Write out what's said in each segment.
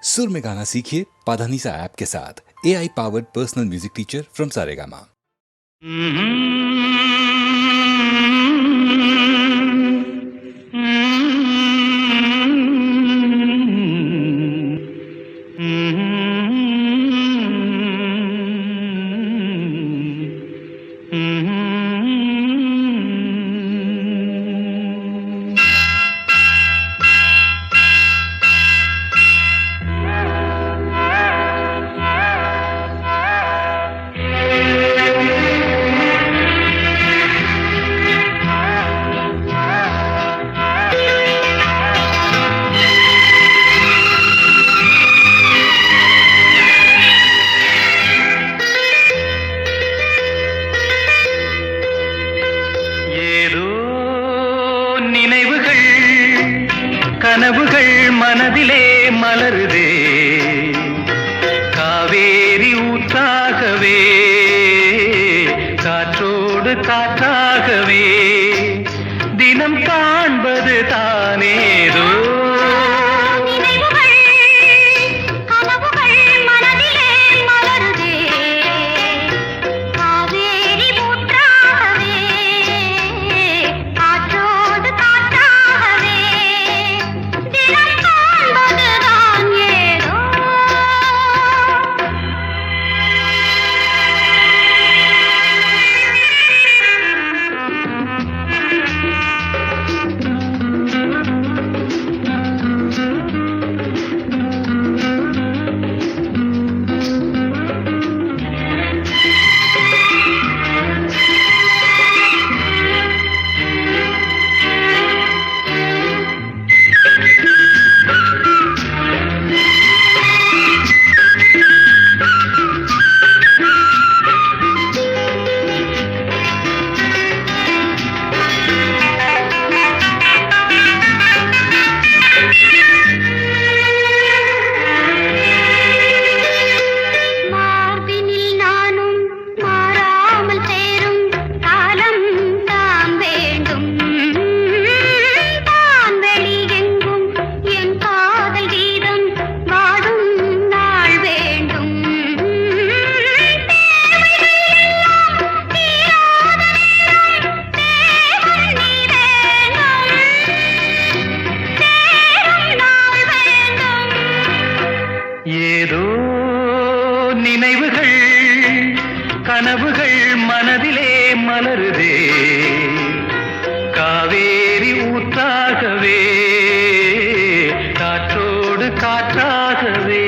सुर में गाना सीखिए पाधानीसा ऐप के साथ। AI powered personal music teacher from Saregama. நினைவுகள் கனவுகள் மனதிலே மலருதே, காவேரி ஊற்றாகவே காற்றோடு காற்றாகவே தினம் காண்பது தானேதோ. ஏதோ நினைவுகள் கனவுகள் மனதிலே மலருதே, காவேரி ஊற்றாகவே காற்றோடு காற்றாகவே.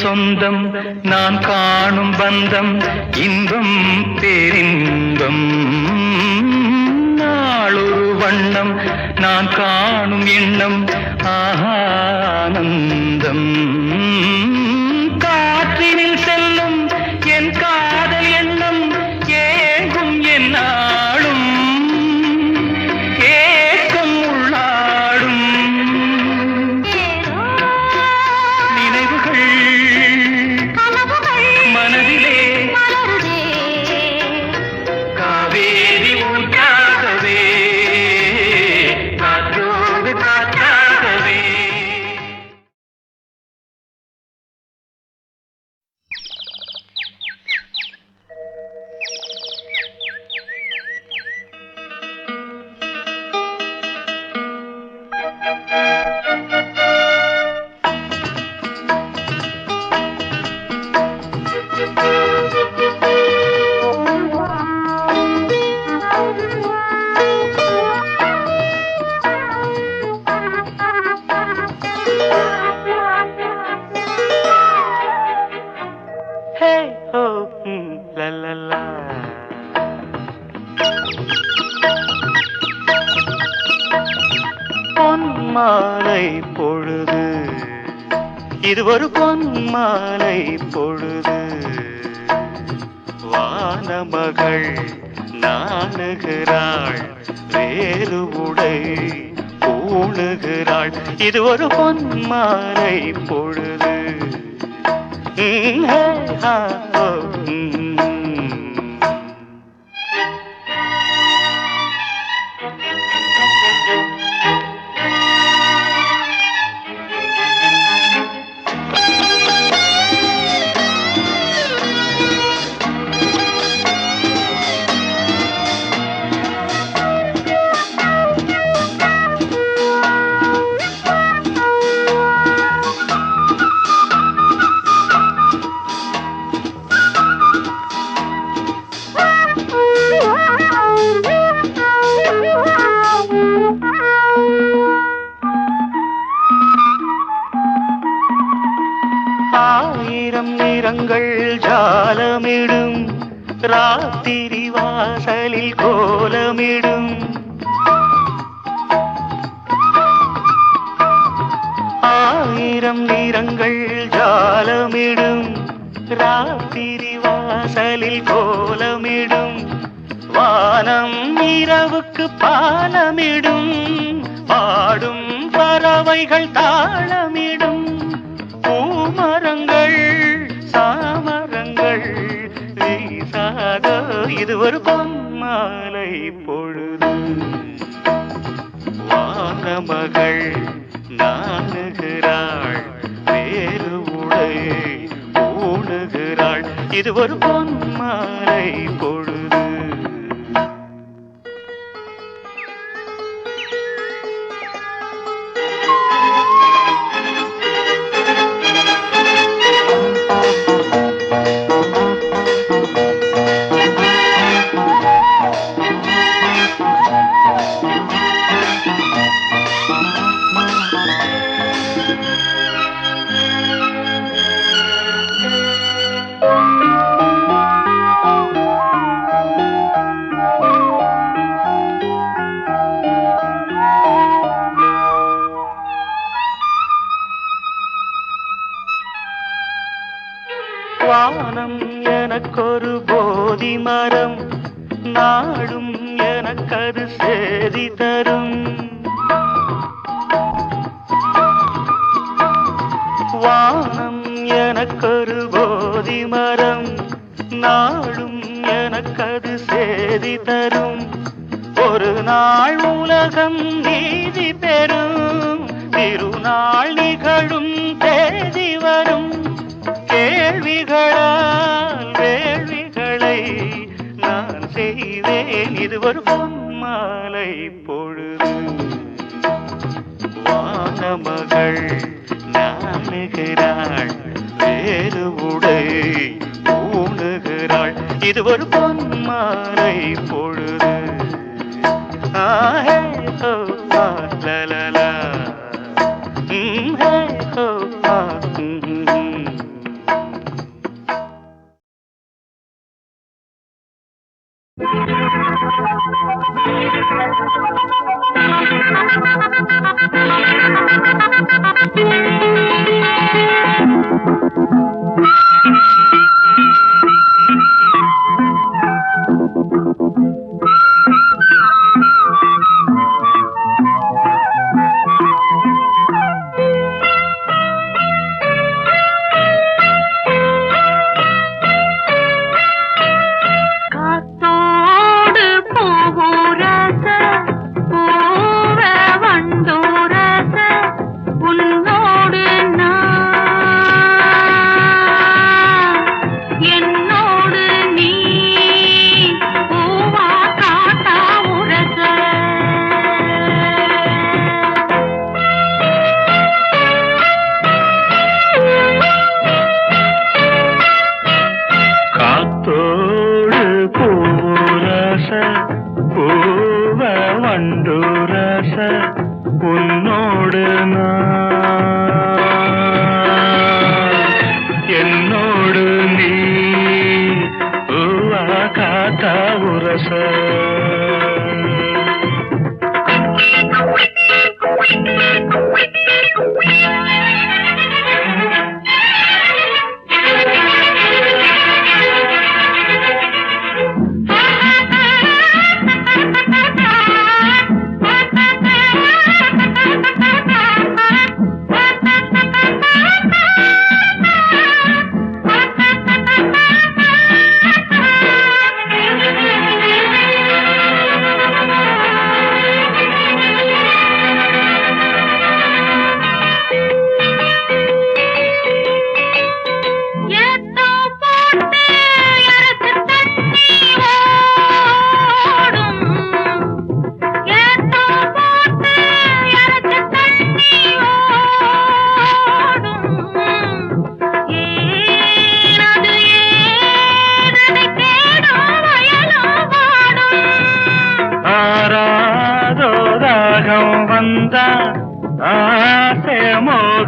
சொந்தம் நான் காணும் பந்தம் இன்பம் பேரின்பம், நாளொரு வண்ணம் நான் காணும் எண்ணம் ஆனந்தம். காற்றினில் செல்லும் என் காதல் எண்ணம் ஏங்கும் என் நாளும் ஏக்கம் உள்ளாடும். நினைவுகள் மனதிலே காவேரி ஊற்றாகவே காற்றோடு காற்றாகவே. இது ஒரு பொன்மாலை பொழுது. வானமகள் நாணுகிறாள், வேறு உடை பூணுகிறாள். இது ஒரு பொன்மாலை பொழுது. ஹே, ஹா, ஓ, ஆயிரம் நிறங்கள் ஜாலமிடும், ராத்திரி வாசலில் கோலமிடும். ஆயிரம் நிறங்கள் ஜாலமிடும், ராத்திரி வாசலில் கோலமிடும். வானம் இரவுக்கு பாலமிடும், பாடும் பறவைகள் தாளமிடும். பூமரங்கள் சாமரங்கள் வீசாத இது ஒரு பொன்மாலை பொழுது. வானமகள் நாணுகிறாள், வேறு உடை பூணுகிறாள். இது ஒரு பொன்மாலை பொழுது. வானம் எனக்கொரு போதி மரம், நாடும் எனக்கது சேதி தரும். வானம் எனக்கொரு போதி மரம், நாடும் எனக்கது சேதி தரும். ஒரு நாள் உலகம் நீதி பெறும், திருநாள் நிகழும் தேதி வரும். கேள்விகளால் வேள்விகளை நான் செய்வேன், இது ஒரு பொன்மாலை பொழுது. வானமகள் நாணுகிறாள், வேறு உடை பூணுகிறாள். இது ஒரு பொன்மாலை பொழுது. ஆஹே ஓ ஆ லலலா, ஹே ஓ ஆ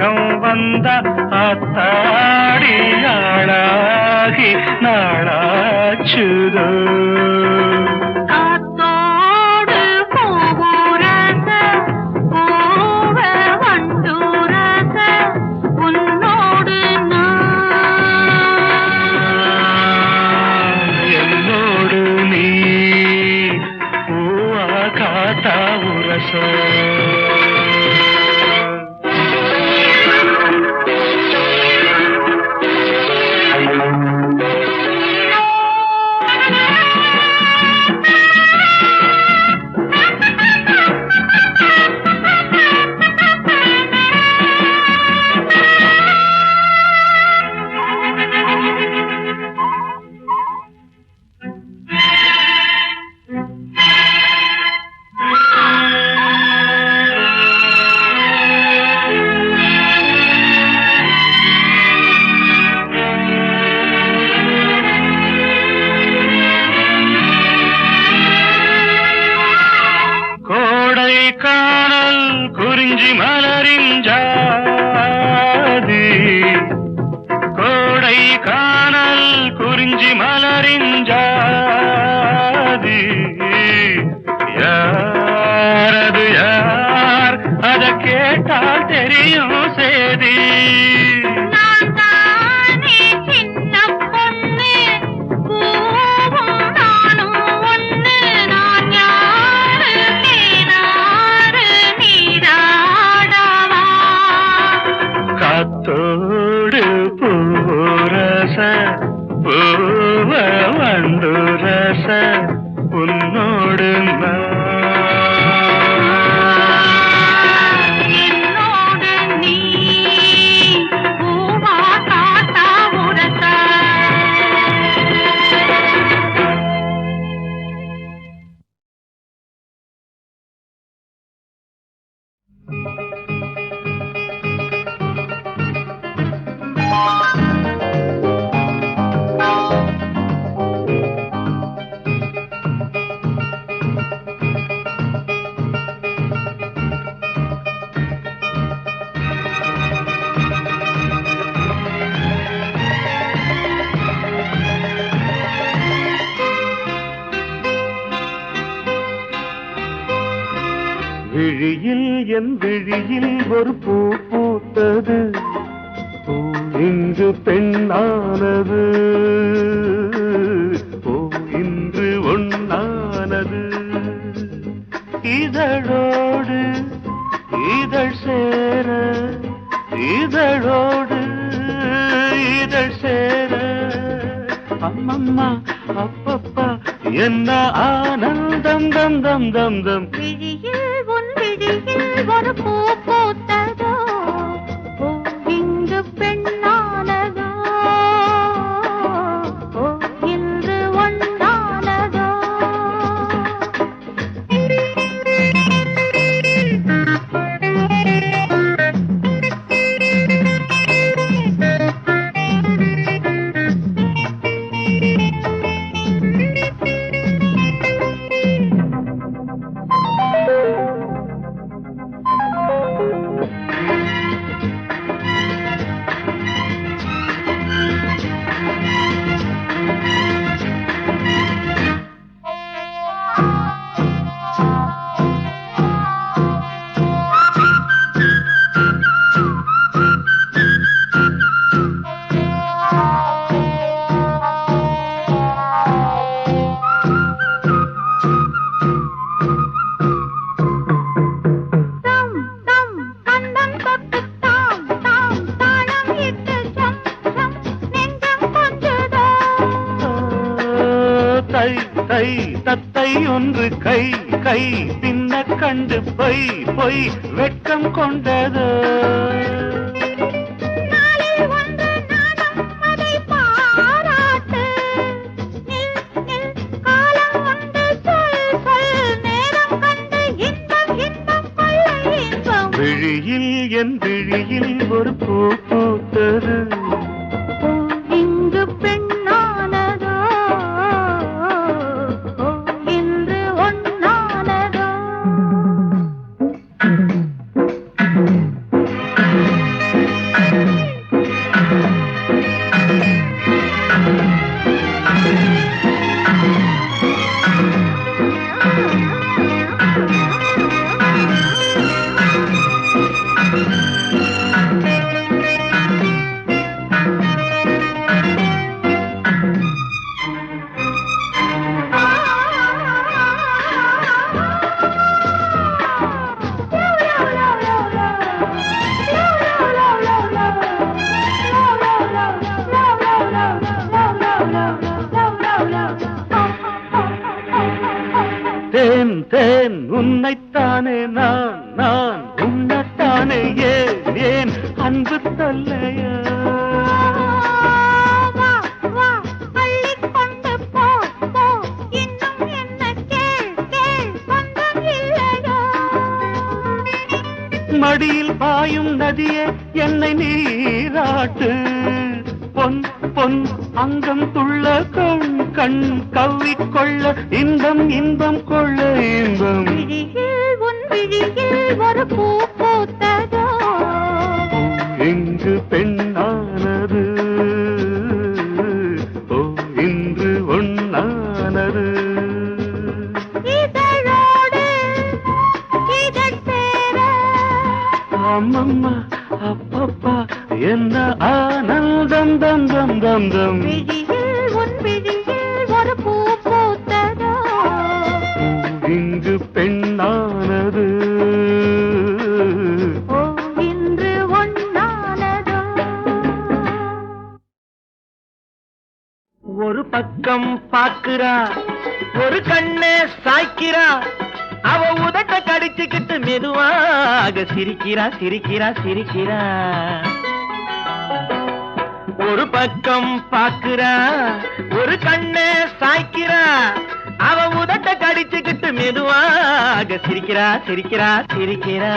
பக்கம் வந்த ஆத்தாடி ஆளாகி நாளாச்சுதோ காத்தோடு பூவுரச பூவ வண்டுரச உன்னோடு என்னோடு நீ பூவா காத்தா உரச காணல் குறிஞ்சி மலரின் ஜாதி கோடை காணல் குறிஞ்சி மலரின் ஜாதி யாரது யார் அத கேட்டால் தெரியும் சேதி காத்தோடு பூரச பூவ வண்டுரச உன்னோடு என்னோடு நீ பூவா காத்தா உரச விழியில் என் விழியில் ஒரு பூ பூத்தது பூ இன்று பெண்ணானது பூ இன்று ஒண்ணானது இதழோடு இதழ் சேர இதழோடு இதழ் சேர அம்மம்மா அப்பப்பா என்ன ஆனந்தம் தம் தம் தம் தம் விழியில் உன் விழியில் ஒரு பூ பூத்ததோ பூ இங்கு பெண்ணானதோ பூ இன்று ஒன்றானதோ தை தை தத்தை ஒன்று கை கை பின்ன கண்டு பொய் பொய் வெட்கம் கொண்டது விழியில் என் விழியில் ஒரு பூ பூத்தது இங்கு பெண்ணானதோ இன்று ஒன்னானதோ உன்னைத்தானே நான் உன்னைத்தானே ஏன் அன்பு தொல்லையா வா வா அள்ளிக் கொண்டு போ போ இன்னும் என்ன கேள் சொந்தம் இல்லையோ மடியில் பாயும் நதியே என்னை நீராட்டு பொன் பொன் அங்கம் துள்ள கண் கவ்விக்கொள்ள இன்பம் கொள்ள இன்பம் விழியில் உன் விழியில் ஒரு பூ பூத்ததோ இங்கு பெண்ணானது ஓ இன்று ஒண்ணானது இதழோடு இதழ் சேர அம்மம்மா அப்பப்பா என்ன ஆனந்தம் தம் தம் தம் தம் விழியில் உன் விழியில் ஒரு பூ பூத்ததோ இங்கு பெண்ணானது ஓ இன்று ஒண்ணானதோ ஒரு பக்கம் பாக்குறா ஒரு கண்ணே சாய்க்கிறா அவ உதட்ட கடிச்சுக்கிட்டு மெதுவாக சிரிக்கிறா சிரிக்கிறா சிரிக்கிறா ஒரு பக்கம் பாக்குறா ஒரு கண்ணே சாய்க்கிறா அவ உதட்ட கடிச்சுக்கிட்டு மெதுவாக சிரிக்கிறா சிரிக்கிறா சிரிக்கிறா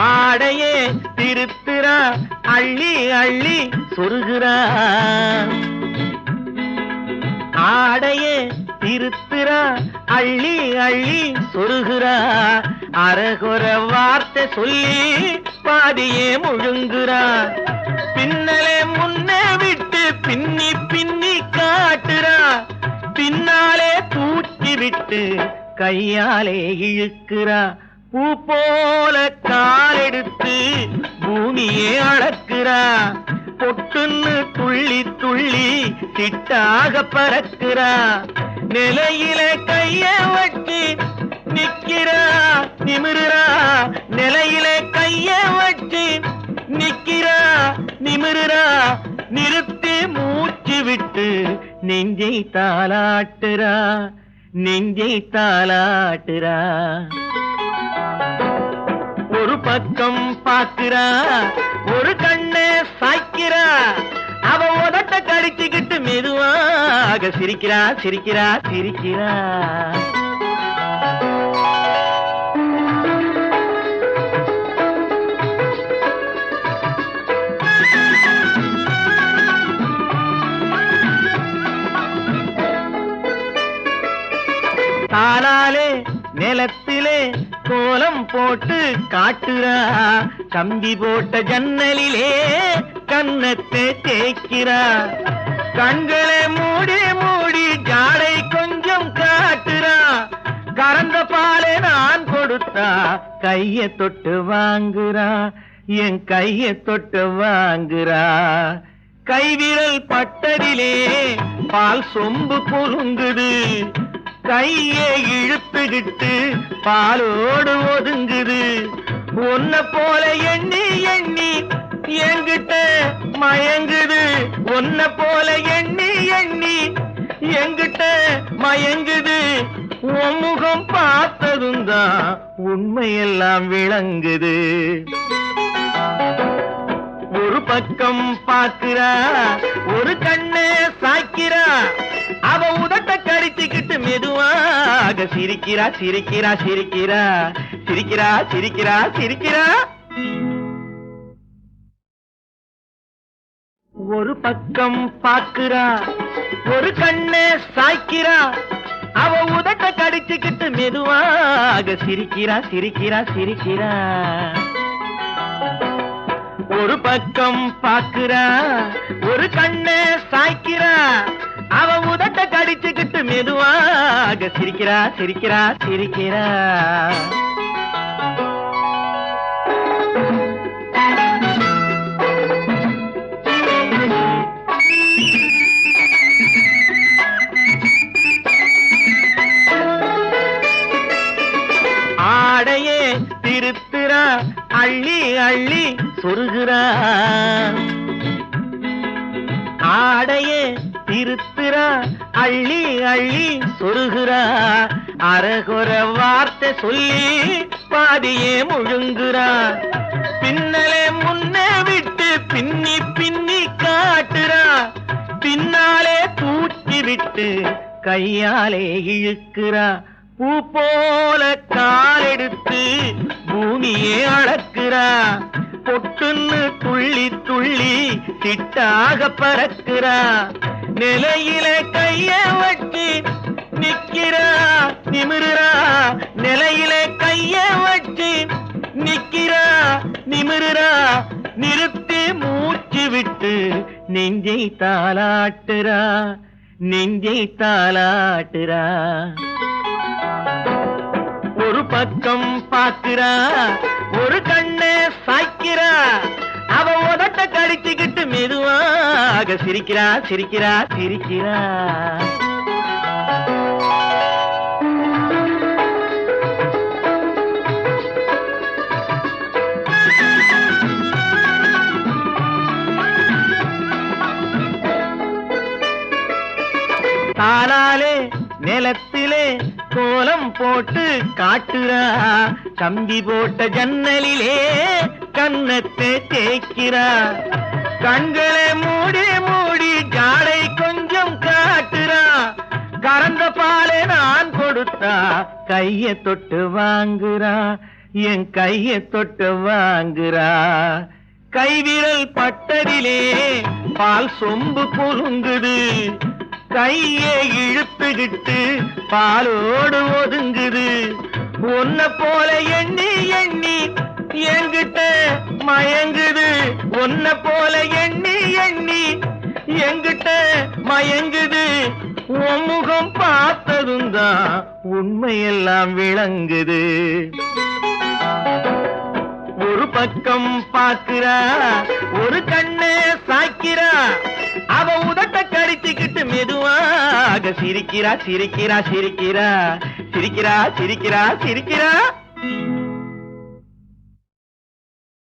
ஆடையே திருத்துறா அள்ளி அள்ளி சொருகிறா ஆடையே திருத்துறா அள்ளி அள்ளி சொருகிறா அரகுற வார்த்தை சொல்லி பாதியே முழுங்குறா பின்னலே முன்னே விட்டு பின்னி பின்னி காட்டுறா பின்னாலே தூக்கி விட்டு கையாலே இழுக்கிறா பூ போல காலெடுத்து பூமியே அளக்கிறா பொட்டுன்னு துள்ளி துள்ளி சிட்டாக பறக்கிறா நிலையில கைய வச்சு நிக்கிறா நிமிருறா நிலையில கைய வச்சு நிக்கிறா நிமிருறா நிறுத்தி மூச்சு விட்டு நெஞ்சை தாலாட்டுறா நெஞ்சை தாலாட்டுறா ஒரு பக்கம் பாக்குறா ஒரு கண்ணே சாய்க்கிறா அவ உதட்ட கடிச்சுக்கிட்டு மெதுவாக சிரிக்கிறா சிரிக்கிறா சிரிக்கிறா தாளாலே நிலத்திலே கோலம் போட்டு காட்டுறா கம்பி போட்ட ஜன்னலிலே கன்னத்தை தேய்க்கிறா கண்களை மூடி மூடி ஜாடை கொஞ்சம் காட்டுறா கறந்த பாலை நான் கொடுத்தா கைய தொட்டு வாங்குறா என் கைய தொட்டு வாங்குறா கைவிரல் பட்டதிலே பால் சொம்பு பொருங்குது கையை இழுத்துக்கிட்டு பாலோடு ஒதுங்குது உன்னை போல எண்ணி எண்ணி என்கிட்ட மயங்குது உன்னை போல எண்ணி எண்ணி என்கிட்ட மயங்குது உன் முகம் பார்த்ததும் தான் உண்மையெல்லாம் விளங்குது ஒரு பக்கம் பாக்குறா ஒரு கண்ணே சாய்க்கிறா அவ உதட்ட கடிச்சுக்கிட்டு மெதுவாக சிரிக்கிறா சிரிக்கிறா சிரிக்கிறா சிரிக்கிறா சிரிக்கிறா சிரிக்கிறா ஒரு பக்கம் பாக்குறா ஒரு கண்ணே சாய்க்கிறா அவ உதட்ட கடிச்சுக்கிட்டு மெதுவாக சிரிக்கிறா சிரிக்கிறா சிரிக்கிறா ஒரு பக்கம் பாக்குறா ஒரு கண்ணே சாய்க்கிறா அவ உதட்ட கடிச்சுக்கிட்டு மெதுவாக சிரிக்கிறா சிரிக்கிறா சிரிக்கிறா சொருகிறா, ஆடையே திருத்துறா, அள்ளி அள்ளி சொருகிறா, அரகுற வார்த்தை சொல்லி பாதியே முழுங்குறா, பின்னலே முன்னே விட்டு பின்னி பின்னி காட்டுறா, பின்னாலே தூக்கி விட்டு கையாலே இழுக்கிறா, பூ போல காலெடுத்து பூமியே அளக்கிறா, பொட்டுன்னு துள்ளி துள்ளி சிட்டாக பறக்கிறா, நிலையில கைய வச்சு நிக்கிறா நிமிருறா, நிலையில கைய வச்சு நிக்கிறா நிமிருறா, நிறுத்தி மூச்சு விட்டு நெஞ்சை தாலாட்டுறா, நெஞ்சை தாலாட்டுறா. ஒரு பக்கம் பாக்குறா, ஒரு கண்ணை சாய்க்கிறா, அவ உதட்ட கடிச்சுக்கிட்டு மெதுவாக சிரிக்கிறா சிரிக்கிறா சிரிக்கிறா. தானாலே நிலத்திலே கோலம் போட்டு காட்டுறா, கம்பி போட்ட ஜன்னலிலே கன்னத்தை தேய்க்கிறா, கண்களை மூடி மூடி ஜாடை கொஞ்சம் காட்டுறா, கறந்த பாலை நான் கொடுத்தா கைய தொட்டு வாங்குறா, என் கைய தொட்டு வாங்குறா, கைவிரல் பட்டதிலே பால் சொம்பு குலுங்குது, கையை இழுத்துக்கிட்டு பாலோடு ஒதுங்குது, ஒன்ன போல எண்ணி எண்ணி என்கிட்ட மயங்குது, ஒன்ன போல எண்ணி எண்ணி என்கிட்ட மயங்குது, உன் முகம் பார்த்ததும் தான் உண்மையெல்லாம் விளங்குது. ஒரு பக்கம் பாக்குறா, ஒரு கண்ணை சாய்க்கிறா, அவ உதட்ட கடிச்சுக்கிட்டு மெதுவாக சிரிக்கிறா சிரிக்கிறா சிரிக்கிறா சிரிக்கிறா சிரிக்கிறா சிரிக்கிறா.